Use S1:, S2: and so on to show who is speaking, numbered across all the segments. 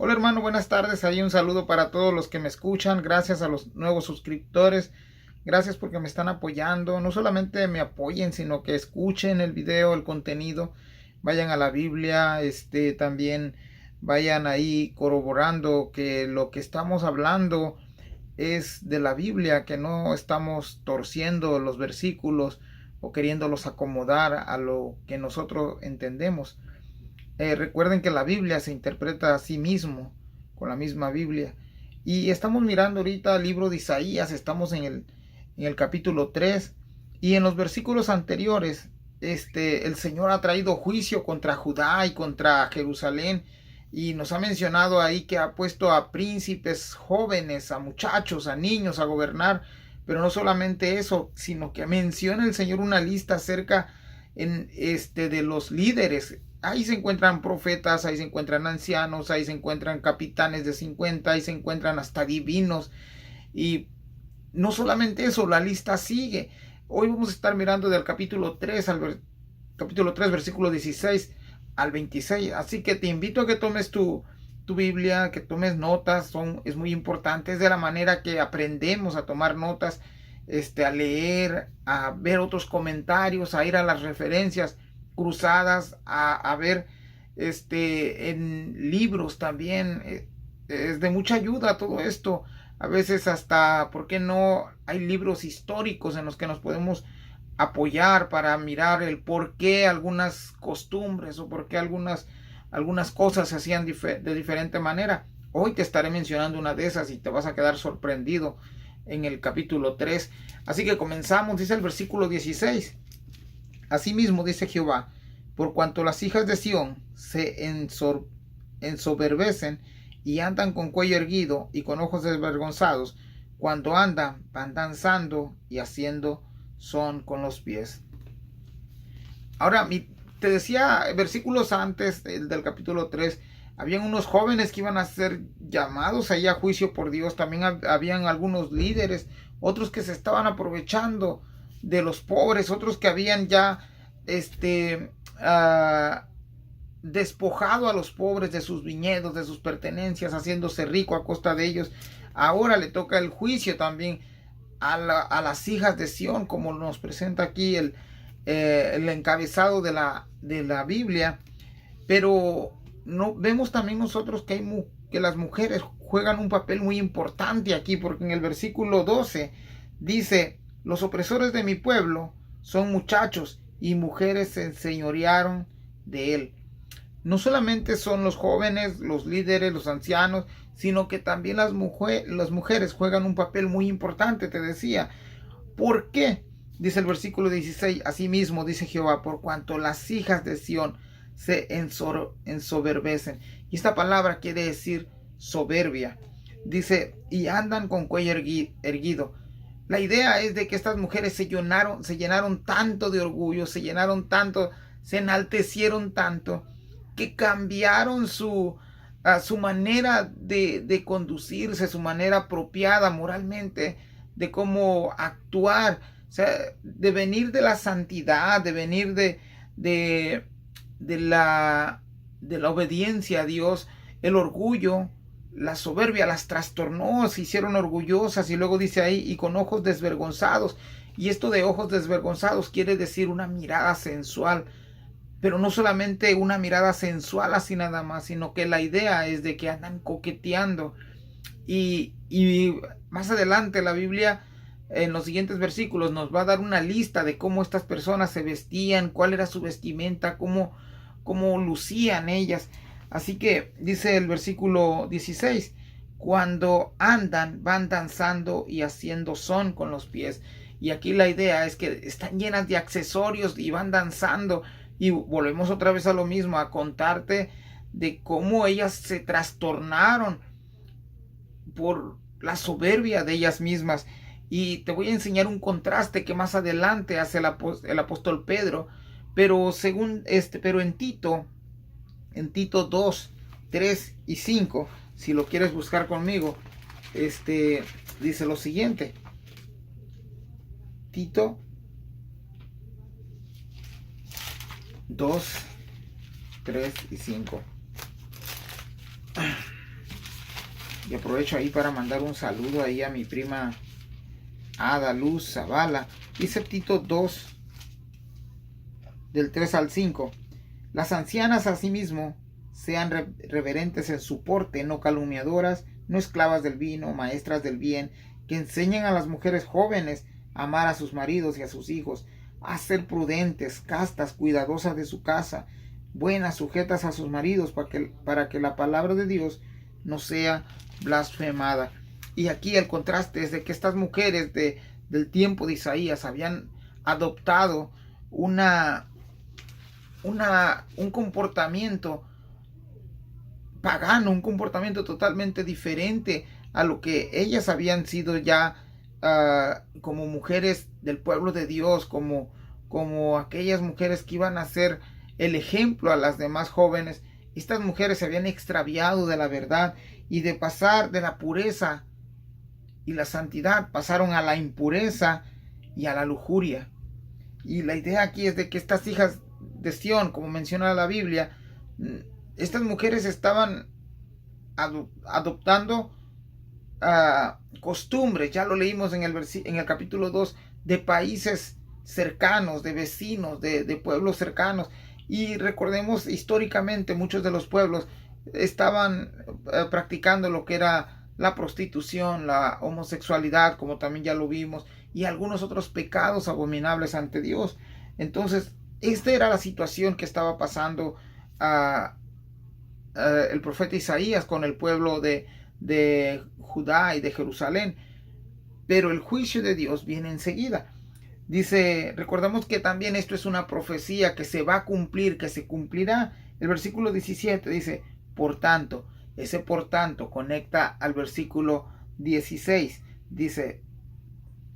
S1: Hola hermano, buenas tardes. Ahí un saludo para todos los que me escuchan. Gracias a los nuevos suscriptores. Gracias porque me están apoyando. No solamente me apoyen, sino que escuchen el video, el contenido. Vayan a la Biblia, también vayan ahí corroborando que lo que estamos hablando es de la Biblia, que no estamos torciendo los versículos o queriéndolos acomodar a lo que nosotros entendemos. Recuerden que la Biblia se interpreta a sí mismo con la misma Biblia. Y estamos mirando ahorita el libro de Isaías, estamos en el capítulo 3 y en los versículos anteriores el Señor ha traído juicio contra Judá y contra Jerusalén y nos ha mencionado ahí que ha puesto a príncipes jóvenes, a muchachos, a niños a gobernar, pero no solamente eso, sino que menciona el Señor una lista acerca de los líderes. Ahí se encuentran profetas, ahí se encuentran ancianos, ahí se encuentran capitanes de 50, ahí se encuentran hasta divinos. Y no solamente eso, la lista sigue. Hoy vamos a estar mirando del capítulo 3 capítulo 3 versículo 16 al 26. Así que te invito a que tomes tu Biblia, que tomes notas. Es muy importante, es de la manera que aprendemos a tomar notas, a leer, a ver otros comentarios, a ir a las referencias cruzadas, a ver en libros también. Es de mucha ayuda todo esto. A veces hasta, ¿por qué no? Hay libros históricos en los que nos podemos apoyar para mirar el por qué algunas costumbres o por qué algunas cosas se hacían de diferente manera. Hoy te estaré mencionando una de esas y te vas a quedar sorprendido en el capítulo 3. Así que comenzamos, dice el versículo 16. Asimismo dice Jehová, por cuanto las hijas de Sión se ensoberbecen y andan con cuello erguido y con ojos desvergonzados, cuando andan, van danzando y haciendo son con los pies. Ahora, te decía versículos antes del capítulo 3, habían unos jóvenes que iban a ser llamados allá a juicio por Dios. También habían algunos líderes, otros que se estaban aprovechando de los pobres, otros que habían ya despojado a los pobres de sus viñedos, de sus pertenencias, haciéndose rico a costa de ellos. Ahora le toca el juicio también a las hijas de Sión, como nos presenta aquí el encabezado de la Biblia. Pero no vemos también nosotros que las mujeres juegan un papel muy importante aquí, porque en el versículo 12 dice: los opresores de mi pueblo son muchachos y mujeres se enseñorearon de él. No solamente son los jóvenes, los líderes, los ancianos, sino que también las mujeres juegan un papel muy importante, te decía. ¿Por qué? Dice el versículo 16, asimismo dice Jehová, por cuanto las hijas de Sión se ensoberbecen. Y esta palabra quiere decir soberbia. Dice, y andan con cuello erguido. La idea es de que estas mujeres se llenaron tanto de orgullo, se llenaron tanto, se enaltecieron tanto, que cambiaron su manera de conducirse, su manera apropiada moralmente, de cómo actuar, o sea, de venir de la santidad, de venir de, de la obediencia a Dios. El orgullo, la soberbia las trastornó, se hicieron orgullosas, y luego dice ahí, y con ojos desvergonzados. Y esto de ojos desvergonzados quiere decir una mirada sensual, pero no solamente una mirada sensual así nada más, sino que la idea es de que andan coqueteando. Y más adelante la Biblia, en los siguientes versículos, nos va a dar una lista de cómo estas personas se vestían, cuál era su vestimenta, cómo lucían ellas. Así que dice el versículo 16, cuando andan, van danzando y haciendo son con los pies. Y aquí la idea es que están llenas de accesorios y van danzando. Y volvemos otra vez a lo mismo, a contarte de cómo ellas se trastornaron por la soberbia de ellas mismas. Y te voy a enseñar un contraste que más adelante hace el apóstol Pedro, pero pero en Tito 2, 3 y 5, si lo quieres buscar conmigo, dice lo siguiente. Tito 2, 3 y 5. Y aprovecho ahí para mandar un saludo ahí a mi prima Ada Luz Zavala. Dice Tito 2, del 3 al 5. Las ancianas asimismo sean reverentes en su porte, no calumniadoras, no esclavas del vino, maestras del bien, que enseñen a las mujeres jóvenes a amar a sus maridos y a sus hijos, a ser prudentes, castas, cuidadosas de su casa, buenas, sujetas a sus maridos, para que la palabra de Dios no sea blasfemada. Y aquí el contraste es de que estas mujeres del tiempo de Isaías habían adoptado un comportamiento pagano, un comportamiento totalmente diferente a lo que ellas habían sido ya como mujeres del pueblo de Dios, como aquellas mujeres que iban a ser el ejemplo a las demás jóvenes. Estas mujeres se habían extraviado de la verdad y de pasar de la pureza y la santidad pasaron a la impureza y a la lujuria. Y la idea aquí es de que estas hijas de Sión, como menciona la Biblia, estas mujeres estaban adoptando costumbres, ya lo leímos en el capítulo 2, de países cercanos, de vecinos, de pueblos cercanos. Y recordemos, históricamente muchos de los pueblos estaban practicando lo que era la prostitución, la homosexualidad, como también ya lo vimos, y algunos otros pecados abominables ante Dios. Entonces, esta era la situación que estaba pasando el profeta Isaías con el pueblo de Judá y de Jerusalén. Pero el juicio de Dios viene enseguida. Dice, recordemos que también esto es una profecía que se va a cumplir, que se cumplirá. El versículo 17 dice, por tanto, ese por tanto conecta al versículo 16. Dice,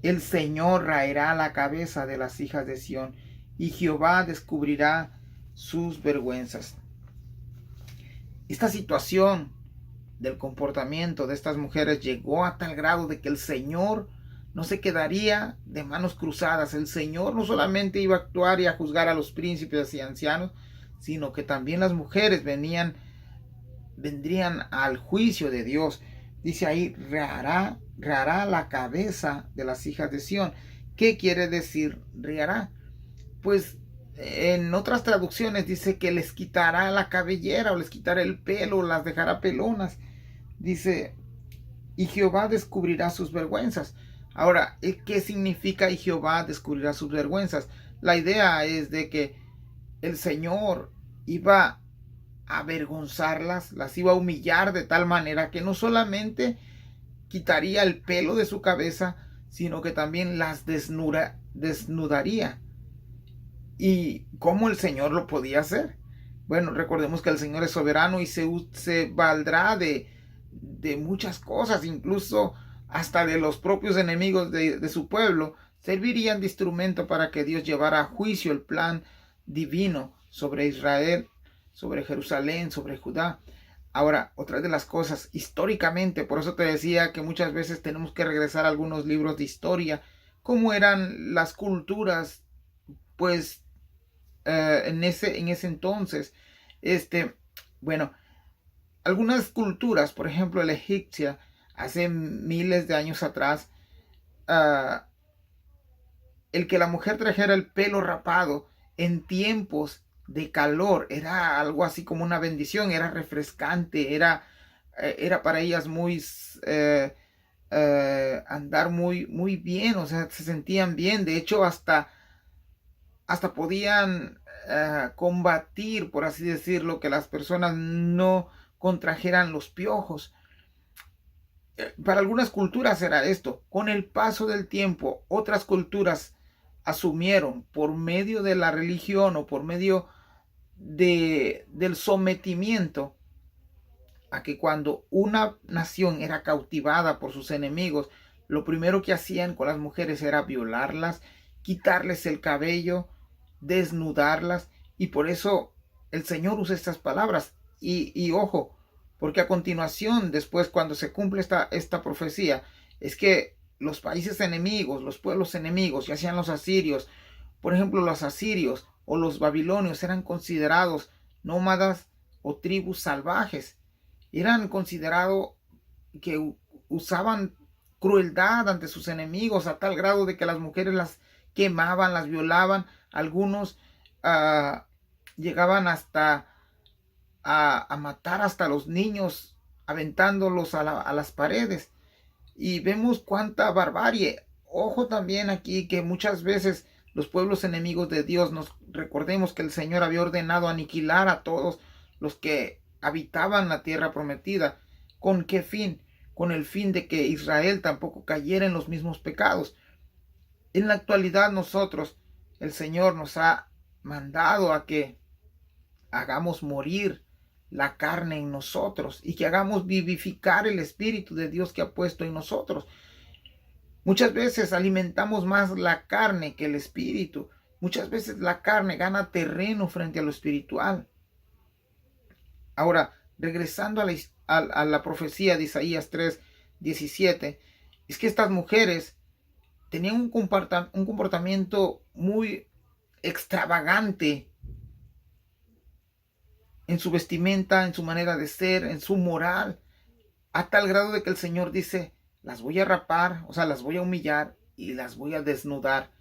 S1: el Señor raerá la cabeza de las hijas de Sión y Jehová descubrirá sus vergüenzas. Esta situación del comportamiento de estas mujeres llegó a tal grado de que el Señor no se quedaría de manos cruzadas. El Señor no solamente iba a actuar y a juzgar a los príncipes y ancianos, sino que también las mujeres vendrían al juicio de Dios. Dice ahí, reará la cabeza de las hijas de Sión. ¿Qué quiere decir reará? Pues en otras traducciones dice que les quitará la cabellera o les quitará el pelo, las dejará pelonas. Dice, y Jehová descubrirá sus vergüenzas. Ahora, ¿qué significa y Jehová descubrirá sus vergüenzas? La idea es de que el Señor iba a avergonzarlas, las iba a humillar de tal manera que no solamente quitaría el pelo de su cabeza, sino que también las desnudaría. ¿Y cómo el Señor lo podía hacer? Bueno, recordemos que el Señor es soberano y se valdrá de muchas cosas, incluso hasta de los propios enemigos de su pueblo, servirían de instrumento para que Dios llevara a juicio el plan divino sobre Israel, sobre Jerusalén, sobre Judá. Ahora, otra de las cosas, históricamente, por eso te decía que muchas veces tenemos que regresar a algunos libros de historia, cómo eran las culturas, pues, en ese entonces. Bueno, algunas culturas, por ejemplo la egipcia, hace miles de años atrás, el que la mujer trajera el pelo rapado en tiempos de calor era algo así como una bendición, era refrescante, era para ellas muy andar muy bien, o sea, se sentían bien. De hecho, hasta podían combatir, por así decirlo, que las personas no contrajeran los piojos. Para algunas culturas era esto. Con el paso del tiempo, otras culturas asumieron, por medio de la religión o por medio del sometimiento, a que cuando una nación era cautivada por sus enemigos, lo primero que hacían con las mujeres era violarlas, quitarles el cabello, desnudarlas. Y por eso el Señor usa estas palabras. Y ojo, porque a continuación, después, cuando se cumple esta profecía, es que los países enemigos, los pueblos enemigos, ya sean los asirios, por ejemplo, los asirios o los babilonios, eran considerados nómadas o tribus salvajes. Eran considerados usaban crueldad ante sus enemigos a tal grado de que las mujeres las quemaban, las violaban. Algunos llegaban hasta a matar hasta los niños, aventándolos a las paredes. Y vemos cuánta barbarie. Ojo también aquí que muchas veces los pueblos enemigos de Dios, nos recordemos que el Señor había ordenado aniquilar a todos los que habitaban la tierra prometida. ¿Con qué fin? Con el fin de que Israel tampoco cayera en los mismos pecados. En la actualidad nosotros, el Señor nos ha mandado a que hagamos morir la carne en nosotros y que hagamos vivificar el Espíritu de Dios que ha puesto en nosotros. Muchas veces alimentamos más la carne que el Espíritu. Muchas veces la carne gana terreno frente a lo espiritual. Ahora, regresando a la profecía de Isaías 3:17, es que estas mujeres tenían un comportamiento muy extravagante en su vestimenta, en su manera de ser, en su moral, a tal grado de que el Señor dice, las voy a rapar, o sea, las voy a humillar y las voy a desnudar.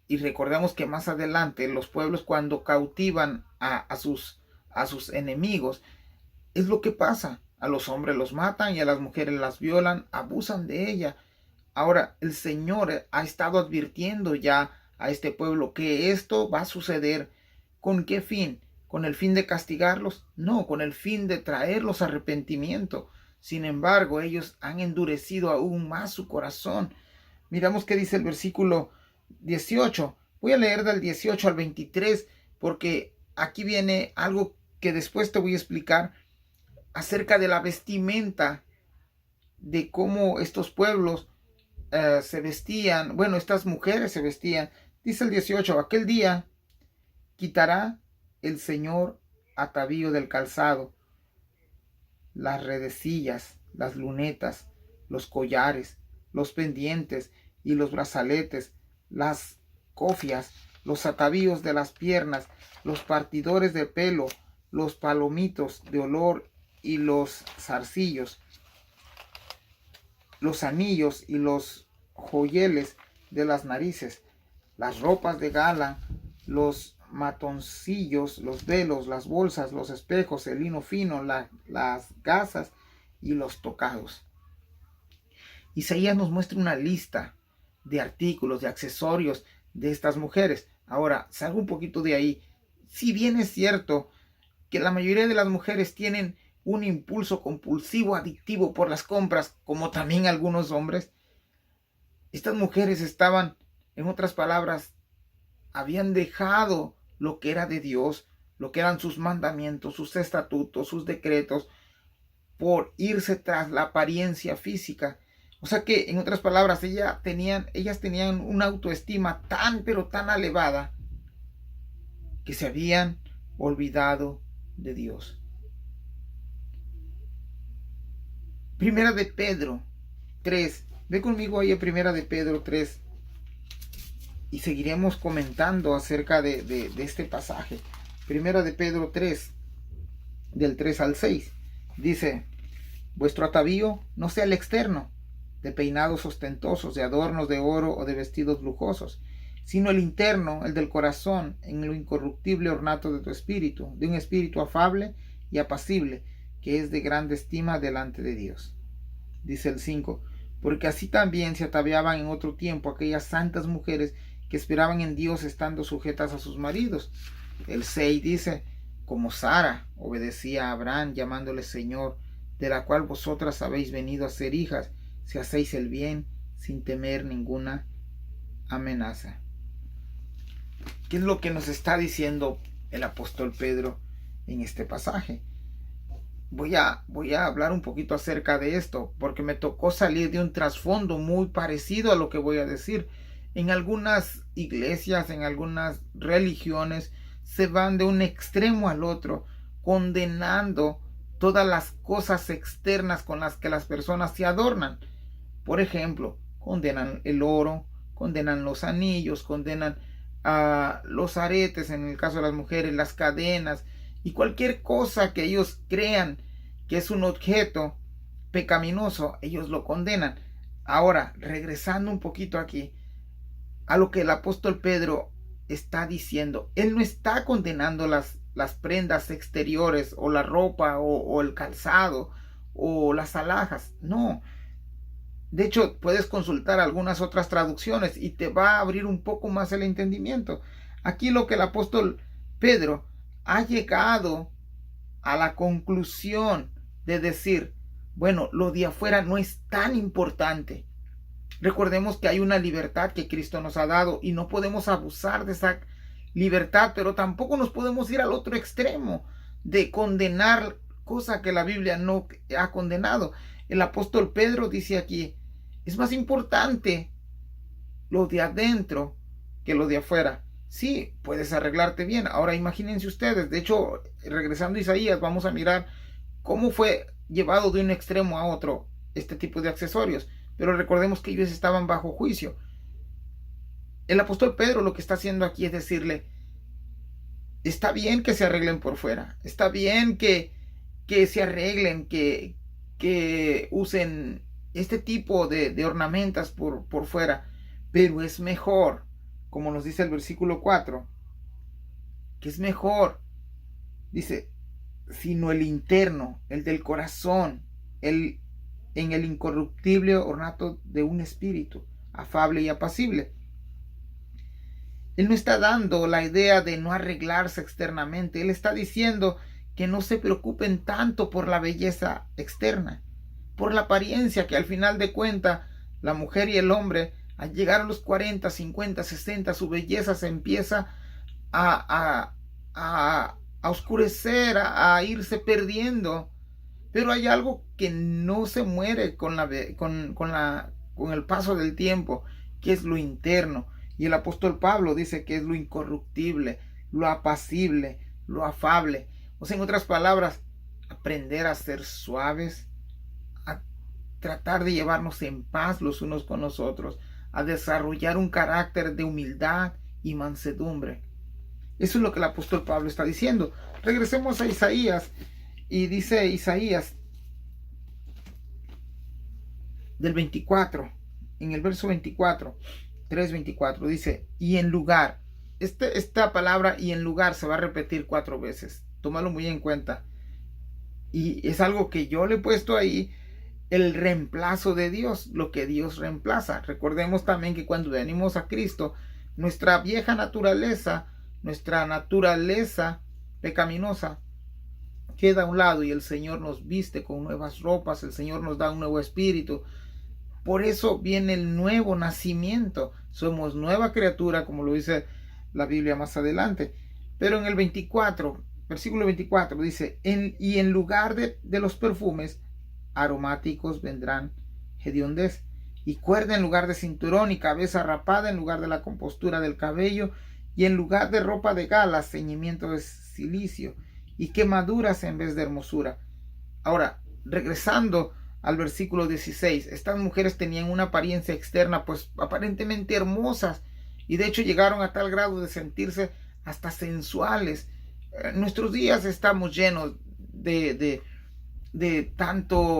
S1: Y recordemos que más adelante los pueblos, cuando cautivan a sus enemigos, es lo que pasa. A los hombres los matan y a las mujeres las violan, abusan de ella. Ahora, el Señor ha estado advirtiendo ya a este pueblo que esto va a suceder. ¿Con qué fin? ¿Con el fin de castigarlos? No, con el fin de traerlos a arrepentimiento. Sin embargo, ellos han endurecido aún más su corazón. Miramos qué dice el versículo 18. Voy a leer del 18 al 23 porque aquí viene algo que después te voy a explicar acerca de la vestimenta, de cómo estos pueblos se vestían. Bueno, estas mujeres se vestían. Dice el 18, aquel día quitará el Señor atavío del calzado, las redecillas, las lunetas, los collares, los pendientes y los brazaletes, las cofias, los atavíos de las piernas, los partidores de pelo, los palomitos de olor y los zarcillos, los anillos y los joyeles de las narices, las ropas de gala, los matoncillos, los velos, las bolsas, los espejos, el lino fino, las gasas y los tocados. Isaías nos muestra una lista de artículos, de accesorios de estas mujeres. Ahora, salgo un poquito de ahí. Si bien es cierto que la mayoría de las mujeres tienen un impulso compulsivo, adictivo por las compras, como también algunos hombres, estas mujeres estaban, en otras palabras, habían dejado lo que era de Dios, lo que eran sus mandamientos, sus estatutos, sus decretos, por irse tras la apariencia física. O sea que, en otras palabras, ellas tenían una autoestima tan, pero tan elevada, que se habían olvidado de Dios. Primera de Pedro 3. Ve conmigo ahí a Primera de Pedro 3. Y seguiremos comentando acerca de este pasaje. Primera de Pedro 3, del 3 al 6. Dice, vuestro atavío no sea el externo, de peinados ostentosos, de adornos de oro o de vestidos lujosos, sino el interno, el del corazón, en lo incorruptible ornato de tu espíritu, de un espíritu afable y apacible, que es de grande estima delante de Dios. Dice el 5, porque así también se ataviaban en otro tiempo aquellas santas mujeres que esperaban en Dios estando sujetas a sus maridos. El 6 dice, como Sara obedecía a Abraham llamándole Señor, de la cual vosotras habéis venido a ser hijas, si hacéis el bien sin temer ninguna amenaza. ¿Qué es lo que nos está diciendo el apóstol Pedro en este pasaje? Voy a hablar un poquito acerca de esto, porque me tocó salir de un trasfondo muy parecido a lo que voy a decir. En algunas iglesias, en algunas religiones, se van de un extremo al otro, condenando todas las cosas externas con las que las personas se adornan. Por ejemplo, condenan el oro, condenan los anillos, condenan los aretes, en el caso de las mujeres, las cadenas, y cualquier cosa que ellos crean que es un objeto pecaminoso, ellos lo condenan. Ahora, regresando un poquito aquí a lo que el apóstol Pedro está diciendo, él no está condenando las prendas exteriores o la ropa o el calzado o las alhajas, no. De hecho, puedes consultar algunas otras traducciones y te va a abrir un poco más el entendimiento. Aquí lo que el apóstol Pedro ha llegado a la conclusión de decir, bueno, lo de afuera no es tan importante. Recordemos que hay una libertad que Cristo nos ha dado y no podemos abusar de esa libertad, pero tampoco nos podemos ir al otro extremo de condenar cosa que la Biblia no ha condenado. El apóstol Pedro dice aquí, es más importante lo de adentro que lo de afuera. Sí, puedes arreglarte bien. Ahora imagínense ustedes, de hecho, regresando a Isaías, vamos a mirar cómo fue llevado de un extremo a otro este tipo de accesorios. Pero recordemos que ellos estaban bajo juicio. El apóstol Pedro lo que está haciendo aquí es decirle, está bien que se arreglen por fuera, está bien que se arreglen, que usen este tipo de ornamentas por fuera, pero es mejor, como nos dice el versículo 4, que es mejor, dice, sino el interno, el del corazón, en el incorruptible ornato de un espíritu, afable y apacible. Él no está dando la idea de no arreglarse externamente, él está diciendo que no se preocupen tanto por la belleza externa, por la apariencia, que al final de cuentas la mujer y el hombre al llegar a los 40, 50, 60 su belleza se empieza a oscurecer, a irse perdiendo, pero hay algo que no se muere con el paso del tiempo, que es lo interno, y el apóstol Pablo dice que es lo incorruptible, lo apacible, lo afable. O sea, en otras palabras, aprender a ser suaves, a tratar de llevarnos en paz los unos con los otros, a desarrollar un carácter de humildad y mansedumbre. Eso es lo que el apóstol Pablo está diciendo. Regresemos a Isaías, y dice Isaías del 24, en el verso 24, 3:24, dice, y en lugar, esta palabra y en lugar se va a repetir 4 veces, tómalo muy en cuenta, y es algo que yo le he puesto ahí, el reemplazo de Dios, lo que Dios reemplaza. Recordemos también que cuando venimos a Cristo, nuestra vieja naturaleza, nuestra naturaleza pecaminosa, queda a un lado y el Señor nos viste con nuevas ropas, el Señor nos da un nuevo espíritu. Por eso viene el nuevo nacimiento. Somos nueva criatura, como lo dice la Biblia más adelante. Pero en el 24, versículo 24, dice, y en lugar de los perfumes aromáticos vendrán hediondez, y cuerda en lugar de cinturón, y cabeza rapada en lugar de la compostura del cabello, y en lugar de ropa de gala, ceñimiento de cilicio, y quemaduras en vez de hermosura. Ahora, regresando al versículo 16, estas mujeres tenían una apariencia externa pues aparentemente hermosas, y de hecho llegaron a tal grado de sentirse hasta sensuales. En nuestros días estamos llenos de tanta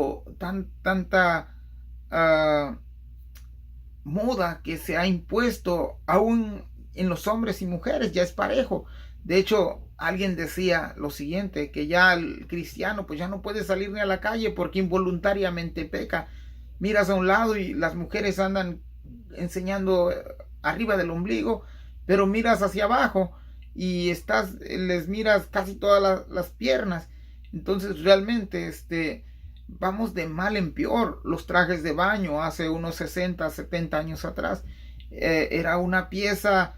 S1: moda que se ha impuesto aún en los hombres y mujeres, ya es parejo. De hecho, alguien decía lo siguiente, que ya el cristiano pues ya no puede salir ni a la calle porque involuntariamente peca. Miras a un lado y las mujeres andan enseñando arriba del ombligo, pero miras hacia abajo y les miras casi todas las piernas. Entonces realmente vamos de mal en peor. Los trajes de baño hace unos 60, 70 años atrás era una pieza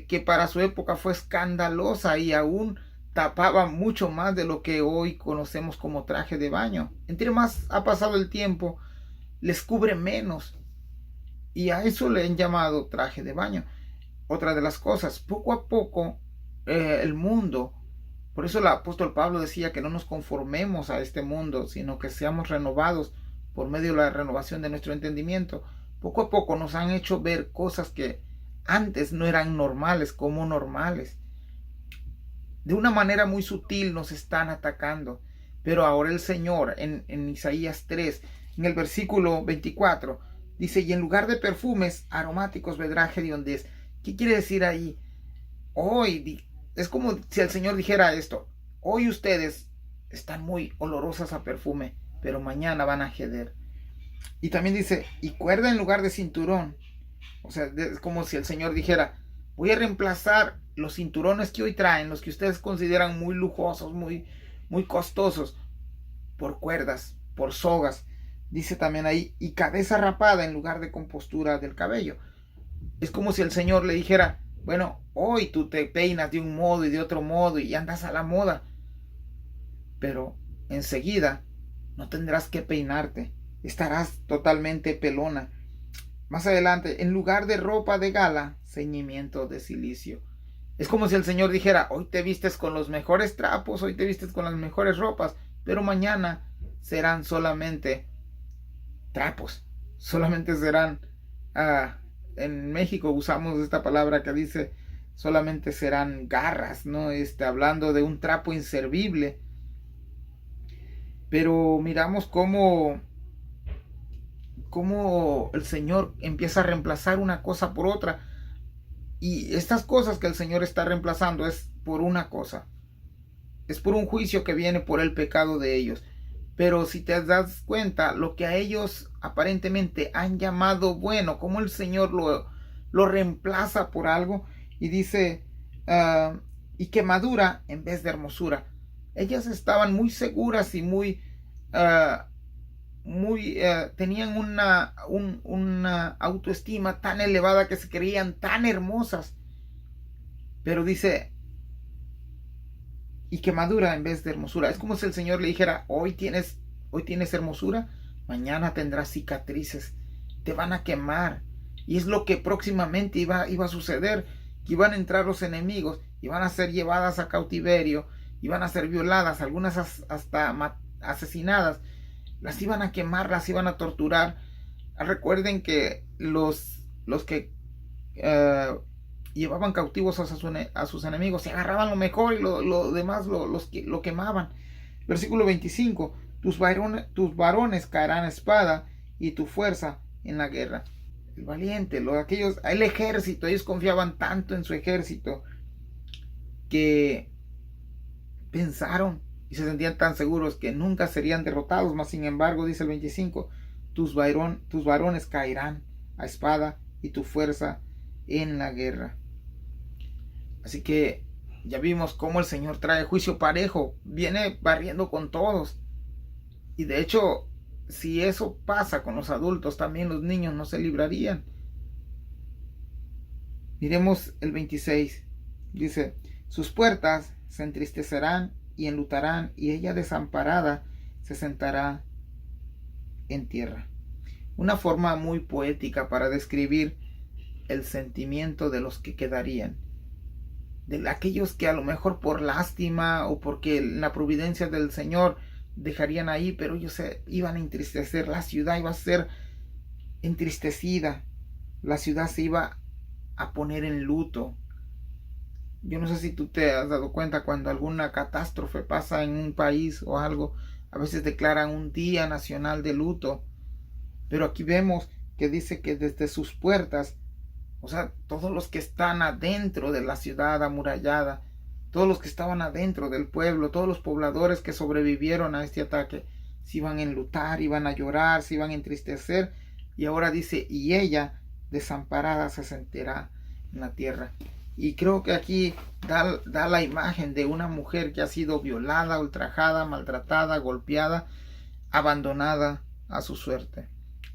S1: que para su época fue escandalosa y aún tapaba mucho más de lo que hoy conocemos como traje de baño. Entre más ha pasado el tiempo, les cubre menos, y a eso le han llamado traje de baño. Otra de las cosas, poco a poco el mundo, por eso el apóstol Pablo decía que no nos conformemos a este mundo, sino que seamos renovados por medio de la renovación de nuestro entendimiento. Poco a poco nos han hecho ver cosas que antes no eran normales como normales. De una manera muy sutil nos están atacando. Pero ahora el Señor en Isaías 3, en el versículo 24, dice, y en lugar de perfumes aromáticos vendrá hediondez. ¿Qué quiere decir ahí? Hoy es como si el Señor dijera esto: hoy ustedes están muy olorosas a perfume, pero mañana van a heder. Y también dice, y cuerda en lugar de cinturón. O sea, es como si el Señor dijera, voy a reemplazar los cinturones que hoy traen, los que ustedes consideran muy lujosos, muy costosos, por cuerdas, por sogas. Dice también ahí, y cabeza rapada en lugar de compostura del cabello. Es como si el Señor le dijera, bueno, hoy tú te peinas de un modo y de otro modo y andas a la moda, pero enseguida no tendrás que peinarte, estarás totalmente pelona. Más adelante, en lugar de ropa de gala, ceñimiento de cilicio. Es como si el Señor dijera, hoy te vistes con los mejores trapos, hoy te vistes con las mejores ropas, pero mañana serán solamente trapos, solamente serán, en México usamos esta palabra que dice, solamente serán garras, ¿no? Hablando de un trapo inservible. Pero miramos cómo el Señor empieza a reemplazar una cosa por otra. Y estas cosas que el Señor está reemplazando es por una cosa. Es por un juicio que viene por el pecado de ellos. Pero si te das cuenta, lo que a ellos aparentemente han llamado bueno, como el Señor lo reemplaza por algo y dice, y quemadura en vez de hermosura. Ellas estaban muy seguras y tenían una autoestima tan elevada que se creían tan hermosas. Pero dice, y quemadura en vez de hermosura. Es como si el Señor le dijera, hoy tienes hermosura, mañana tendrás cicatrices, te van a quemar. Y es lo que próximamente iba a suceder, que iban a entrar los enemigos, iban a ser llevadas a cautiverio, iban a ser violadas, algunas hasta asesinadas, las iban a quemar, las iban a torturar. Recuerden que los que llevaban cautivos a sus enemigos, se agarraban lo mejor y lo demás lo quemaban. Versículo 25, tus varones caerán a espada y tu fuerza en la guerra. El valiente, el ejército, ellos confiaban tanto en su ejército que pensaron y se sentían tan seguros que nunca serían derrotados. Mas sin embargo, dice el 25, tus varones caerán a espada y tu fuerza en la guerra. Así que ya vimos cómo el Señor trae juicio parejo, viene barriendo con todos. Y de hecho, si eso pasa con los adultos, también los niños no se librarían. Miremos el 26. Dice, sus puertas se entristecerán y enlutarán, y ella desamparada se sentará en tierra. Una forma muy poética para describir el sentimiento de los que quedarían, de aquellos que a lo mejor por lástima o porque la providencia del Señor dejarían ahí, pero ellos se iban a entristecer. La ciudad iba a ser entristecida, la ciudad se iba a poner en luto. Yo no sé si tú te has dado cuenta, cuando alguna catástrofe pasa en un país o algo, a veces declaran un día nacional de luto, pero aquí vemos que dice que desde sus puertas, o sea, todos los que están adentro de la ciudad amurallada, todos los que estaban adentro del pueblo, todos los pobladores que sobrevivieron a este ataque, se iban a enlutar, iban a llorar, se iban a entristecer. Y ahora dice, y ella desamparada se sentará en la tierra. Y creo que aquí da la imagen de una mujer que ha sido violada, ultrajada, maltratada, golpeada, abandonada a su suerte.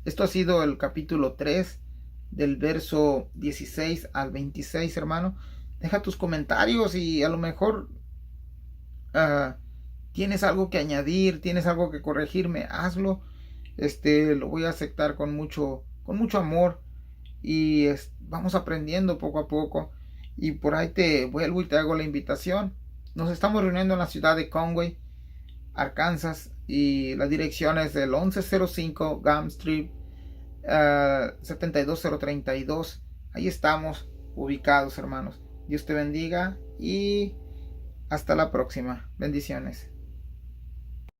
S1: Esto ha sido el capítulo 3, del verso 16 al 26, hermano. Deja tus comentarios y a lo mejor tienes algo que añadir, tienes algo que corregirme, hazlo. Lo voy a aceptar con mucho amor, y vamos aprendiendo poco a poco. Y por ahí te vuelvo y te hago la invitación. Nos estamos reuniendo en la ciudad de Conway, Arkansas, y la dirección es del 1105 Gum Street, 72032. Ahí estamos ubicados, hermanos. Dios te bendiga y hasta la próxima. Bendiciones.